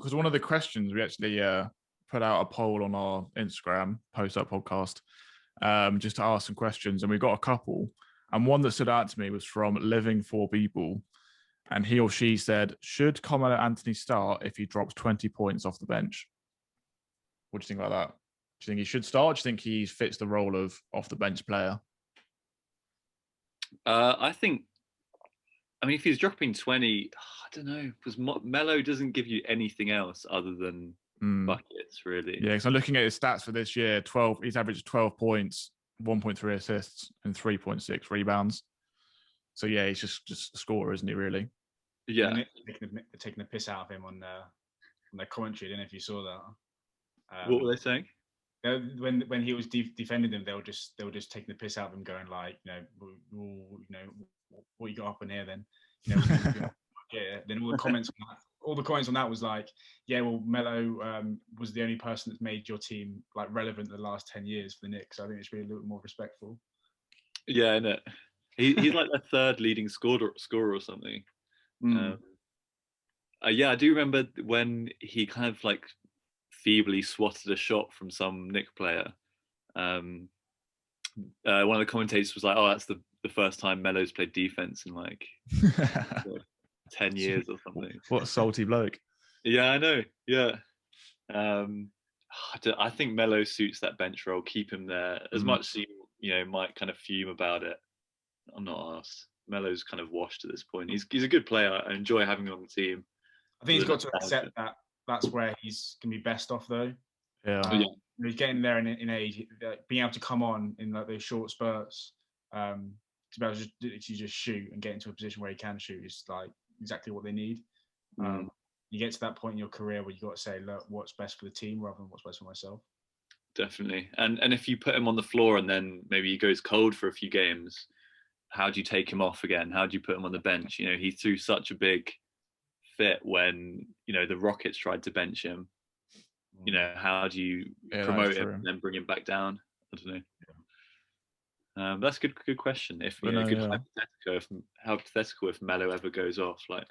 because one of the questions we actually put out a poll on our Instagram, Post Up Podcast, just to ask some questions, and we got a couple. And one that stood out to me was from Living for People, and he or she said, "Should Carmelo Anthony start if he drops 20 points off the bench?" What do you think about that? Do you think he should start? Do you think he fits the role of off the bench player? I think. I mean, if he's dropping 20, I don't know, because Melo doesn't give you anything else other than buckets, really. Yeah, because I'm looking at his stats for this year. He's averaged 12 points, 1.3 assists, and 3.6 rebounds. So yeah, he's just a scorer, isn't he? Really? Yeah. Taking the piss out of him on their commentary. I don't know if you saw that. What were they saying? When he was defending them, they were just taking the piss out of him, going like, what you got up in here then? Yeah. Then all the comments on that was like, yeah, well, Melo was the only person that's made your team like relevant in the last 10 years for the Knicks. So I think it should be a little bit more respectful. Yeah, no. He's like the third leading scorer or something. Yeah, I do remember when he kind of like feebly swatted a shot from some Knicks player. One of the commentators was like, "Oh, that's the first time Melo's played defense in like 10 years or something." What a salty bloke. Yeah, I know. Yeah. I think Melo suits that bench role. Keep him there. As much as you might kind of fume about it, I'm not asked. Melo's kind of washed at this point. He's a good player. I enjoy having him on the team. I think he's got to accept that that's where he's going to be best off, though. Yeah. He's getting there in age, being able to come on in like those short spurts, to be able to just shoot and get into a position where he can shoot is like exactly what they need. You get to that point in your career where you got to say, look, what's best for the team rather than what's best for myself. Definitely. And if you put him on the floor and then maybe he goes cold for a few games, how do you take him off again? How do you put him on the bench? He threw such a big fit when, the Rockets tried to bench him. How do you promote him and then bring him back down? I don't know. That's a good question. If hypothetical, if Melo ever goes off, like